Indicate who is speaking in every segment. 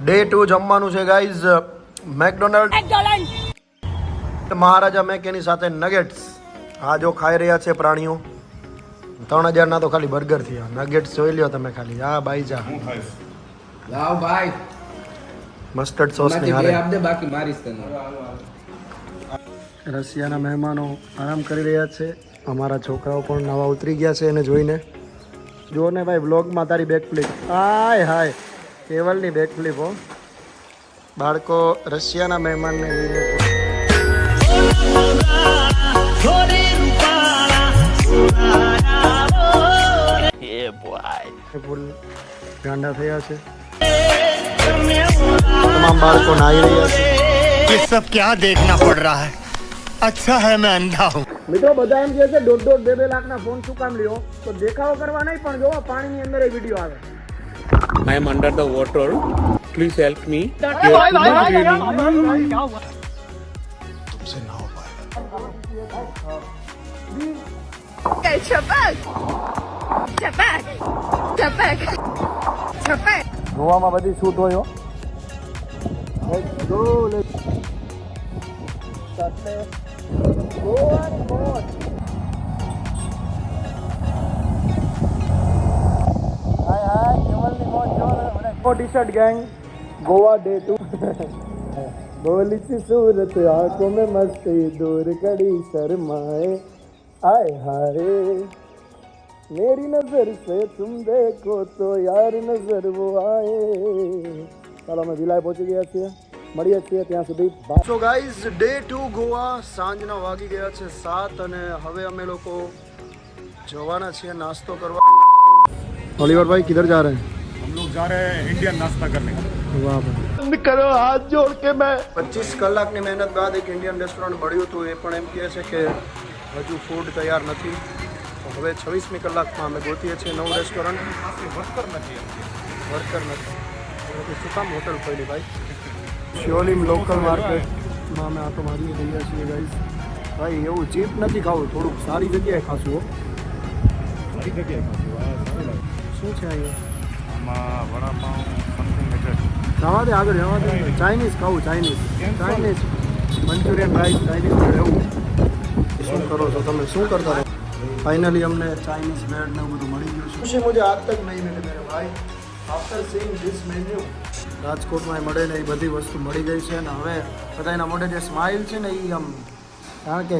Speaker 1: Day 2 જમવાનું છે guys McDonald મહારાજા make any સાથે નગેટ્સ. આ જો ખાઈ રહ્યા છે પ્રાણીઓ. 3000 ના તો ખાલી બર્ગર થયા. નગેટ્સ જોઈ લ્યો તમે ખાલી. હા ભાઈ જા
Speaker 2: લાવ ભાઈ
Speaker 1: મસ્ટર્ડ સોસ ની હારે
Speaker 2: આપ દે બાકી મારીશ તને.
Speaker 1: રશિયાના મહેમાનો આરામ કરી રહ્યા છે. અમારા છોકરાઓ પણ નવા ઉતરી ગયા છે એને જોઈને. જો ને ભાઈ વ્લોગમાં તારી બેક ફ્લિપ. હાય હાય કેવલની બેક ફ્લિપ હો. બાળકો રશિયાના મહેમાનને લઈને ફૂલ ગાંડા થયા છે. તમામ બાળકો નાહી રહ્યા છે.
Speaker 3: ये सब क्या देखना पड़ रहा है? अच्छा है मैं अंधा हूँ.
Speaker 1: મિત્રો બધા એમ કહે છે 1.5-2 લાખના ફોન શું કામ લ્યો? તો દેખાવો કરવા નહીં પણ જોવા પાણીની અંદર એ વિડીયો આવે.
Speaker 4: I am under the water. Please help me.
Speaker 1: तुमसे ना हो पाएगा. ગોવામાં બધી શૂટ હોય હો. Let's go, let's સાથે ગોવાની મોજ. હાય હાય કેવલની મોજ જો મને ટી-શર્ટ ગેંગ ગોવા ડે 2 બોલી सी सूरत आंखों में मस्ती दूर कड़ी शर्माए आए हाय मेरी नजर से तुम देखो तो यार नजर वो आए. ચાલો અમે વિલાય પહોંચી ગયા છીએ. મળીએ છીએ ત્યાં સુધી. સો ગાઈઝ ડે 2 ગોવા સાંજના વાગી ગયા છે 7 અને હવે અમે લોકો જવાના છીએ નાસ્તો કરવા. ઓલિવર ભાઈ કિધર જા રહે हैं?
Speaker 3: हम लोग जा रहे हैं इंडियन नाश्ता करने.
Speaker 1: વાહ ભાઈ કરો હાથ જોડ કે મેં 25 કલાકની મહેનત બાદ એક ઇન્ડિયન રેસ્ટોરન્ટ મળ્યું હતું. એ પણ એમ કહે છે કે હજુ ફૂડ તૈયાર નથી. તો હવે 26મી કલાકમાં અમે ગોતીએ છીએ નવું રેસ્ટોરન્ટ. વર્કર નથી. શું કામ હોટલ ખોલી ભાઈ? શિયોલીમ લોકલ માર્કેટમાં અમે આટો મારી રહ્યા છીએ ગાઈસ. ભાઈ એવું ચીપ નથી ખાવું, થોડુંક સારી જગ્યાએ ખાશું. શું છે અહીંયા?
Speaker 3: વડાપાઉં સમથિંગ એટલે
Speaker 1: જવા દે આગળ જવા દે. ચાઇનીઝ ખાવું ચાઇનીઝ મંચુરિયન રાઈસ ચાઇનીઝ રહેવું. શું કરો છો તમે? શું કરતા રહો? फाइनली हमने चाइनीज ब्रेड ने બધું મળી ગયું છે. खुशी मुझे आज तक नहीं मिली मेरे भाई आफ्टर सीइंग दिस मेन्यू. રાજકોટમાં મળે ને એ બધી વસ્તુ મળી ગઈ છે ને હવે બધાના મોઢે જે સ્માઇલ છે ને એ આમ કારણ કે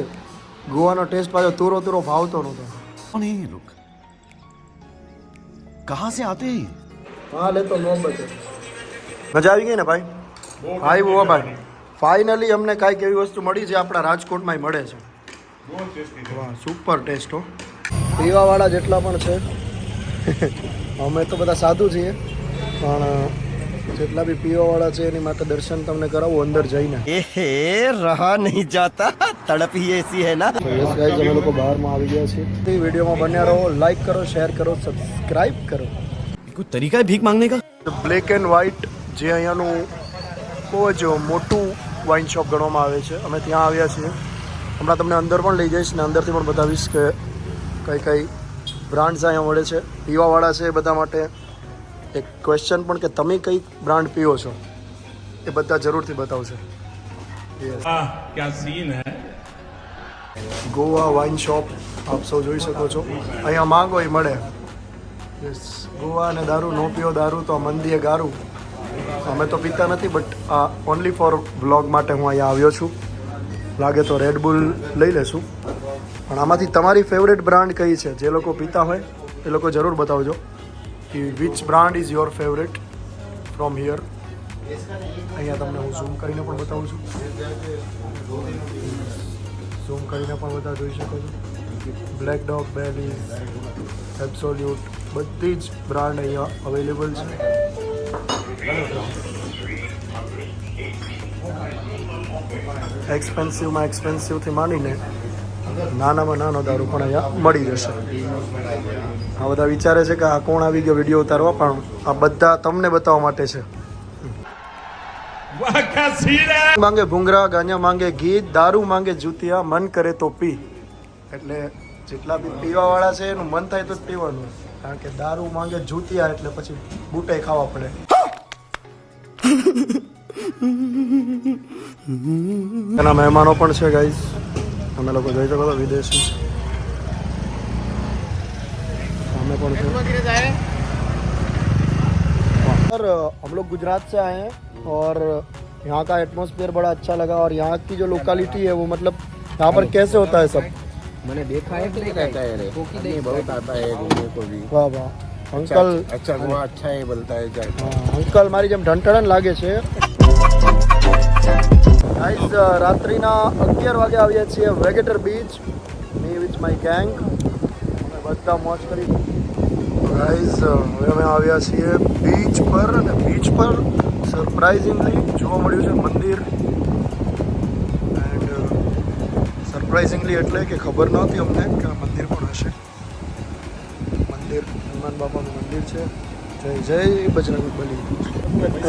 Speaker 1: ગોવાનો ટેસ્ટ પાછો તુરો તુરો ભાવતો નહોતો.
Speaker 3: कौन है ये लोग? कहाँ से आते हैं?
Speaker 1: હા લે તો નો બચે. મજા આવી ગઈ ને ભાઈ? ભાઈ વો ભાઈ ફાઇનલી અમને કાંઈક એવી વસ્તુ મળી છે આપણા રાજકોટમાં મળે છે. વાહ સુપર ટેસ્ટ હો. પીવાવાળા જેટલા પણ છે અમે તો બધા સાધુ છીએ પણ જેટલા બી પીવાવાળા છે એની માટે દર્શન તમને કરાવું અંદર જઈને.
Speaker 3: रहा नहीं जाता तड़प ही ऐसी है ना.
Speaker 1: યસ ગાઈઝ અમે લોકો બહારમાં આવી ગયા છીએ. તે વિડીયોમાં બન્યા રહો, લાઈક કરો, શેર કરો, સબસ્ક્રાઇબ કરો.
Speaker 3: कोई तरीका है भीख मांगने का?
Speaker 1: બ્લેક એન્ડ વ્હાઇટ જે અહીંયાનું બહુ જ મોટું વાઇન શોપ ગણવામાં આવે છે. અમે ત્યાં આવ્યા છીએ. હમણાં તમને અંદર પણ લઈ જઈશ ને અંદરથી પણ બતાવીશ કે કઈ બ્રાન્ડ્સ અહીંયા મળે છે. પીવાવાળા છે એ બધા માટે એક ક્વેશ્ચન પણ કે તમે કઈ બ્રાન્ડ પીવો છો એ બધા જરૂરથી બતાવશે.
Speaker 4: क्या सीन है?
Speaker 1: ગોવા વાઇન શોપ આપ સૌ જોઈ શકો છો. અહીંયા માંગો એ મળે. યસ ગોવા અને દારૂ નો પીવો દારૂ તો મંદીએ ગારું. અમે તો પીતા નથી બટ આ ઓનલી ફોર વ્લોગ માટે હું અહીંયા આવ્યો છું. લાગે તો રેડબુલ લઈ લેશું પણ આમાંથી તમારી ફેવરેટ બ્રાન્ડ કઈ છે? જે લોકો પીતા હોય એ લોકો જરૂર બતાવજો કે which brand is your favourite from here. અહીંયા તમને હું ઝૂમ કરીને પણ બતાવું છું. ઝૂમ કરીને પણ બધા જોઈ શકો છો. બ્લેક ડોગ, બેલી, એબ્સોલ્યુટ બધી જ બ્રાન્ડ અહીંયા અવેલેબલ છે. એક્સપેન્સિવમાં એક્સપેન્સિવથી માંડીને નાનામાં નાનો દારૂ પણ અહીંયા મળી જશે. આ બધા વિચારે છે કે આ કોણ આવી ગયો વિડીયો ઉતારવા પણ આ બધા તમને બતાવવા માટે છે. માંગે ભૂંગરા, ગાંજા માંગે ગીત, દારૂ માંગે જૂતિયા, મન કરે તો પી. એટલે જેટલા બી પીવાવાળા છે એનું મન થાય તો જ પીવાનું. કારણ કે દારૂ માંગે જૂતિયા એટલે પછી બૂટે ખાવા પડે. એના મહેમાનો પણ છે ગાઈસ, અમે લોકો જોઈ શકો છો વિદેશી सामने कौन से और हम लोग गुजरात से आए हैं और यहाँ का एटमॉस्फेयर बड़ा अच्छा लगा और यहाँ की जो लोकेलिटी है वो मतलब यहाँ पर कैसे होता है सब
Speaker 2: मैंने देखा है नहीं कहता है रे नहीं बहुत आता है घूमने को भी
Speaker 1: वाह वाह अंकल
Speaker 2: अच्छा वो अच्छा है बोलता है जाए
Speaker 1: અંકલ મારી જેમ ઢંટણન લાગે છે ગાઈસ રાત્રિના 11 વાગે આવ્યા છીએ Vagator beach me with my gang અમે બધા મોજ કરી ગાઈસ હવે અમે આવ્યા છીએ બીચ પર અને બીચ પર સરપ્રાઇઝિંગલી જોવા મળ્યું છે મંદિર એન્ડ સરપ્રાઇઝિંગલી એટલે કે ખબર નહોતી અમને કે આ મંદિર પણ હશે મંદિર હનુમાન બાપાનું મંદિર છે જય જય બજરંગબલી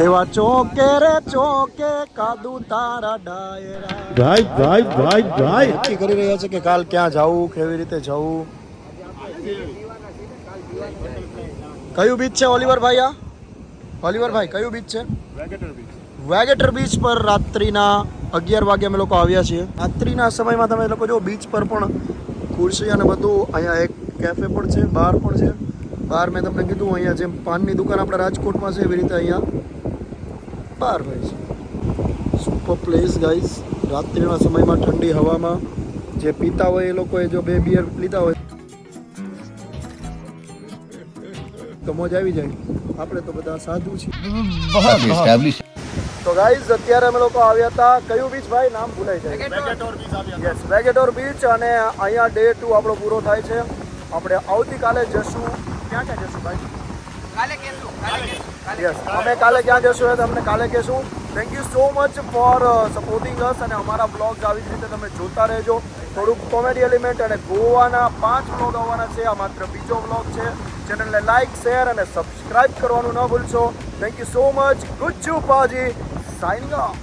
Speaker 1: એવા ચોકે રે ચોકે કાદુ તારા ડાયરા ભાઈ નક્કી કરી રહ્યા છે કે કાલ ક્યાં જવું કેવી રીતે જવું કયું બીચ છે ઓલિવરભાઈ આ ઓલિવરભાઈ કયું બીચ છે વેગેટર બીચ પર રાત્રિના 11 વાગે અમે લોકો આવ્યા છીએ રાત્રિના સમયમાં તમે લોકો જો બીચ પર પણ ખુરશી અને બધું અહીંયા એક કેફે પણ છે બાર પણ છે બાર મેં તમને કીધું અહીંયા જેમ પાનની દુકાન આપણા રાજકોટમાં છે એવી રીતે અહીંયા બાર હોય છે સુપર પ્લેસ ગાઈસ રાત્રિના સમયમાં ઠંડી હવામાં જે પીતા હોય એ લોકોએ જો 2 બિયર લીધા હોય તો મોજ આવી જાય આપણે તો બધા સાધુ છીએ તો ગાઈઝ અત્યારે અમે લોકો આવ્યા હતા કયું બીચ ભાઈ નામ ભૂલાઈ જાય યસ વેગેટોર બીચ અને અહીંયા ડે 2 આપણો પૂરો થાય છે આપણે આવતીકાલે જશું ક્યાં જશું ભાઈ યસ અમે કાલે ક્યાં જશું એ તમને કાલે કહેશું thank you so much for supporting us અને અમારા બ્લોગ્સ આવી જ રીતે તમે જોતા રહેજો થોડુંક કોમેડી એલિમેન્ટ અને ગોવાના 5 બ્લોગ આવવાના છે આ માત્ર બીજો બ્લોગ છે ચેનલને લાઈક શેર અને સબસ્ક્રાઇબ કરવાનું ન ભૂલશો thank you so much Gujju Paaji signing of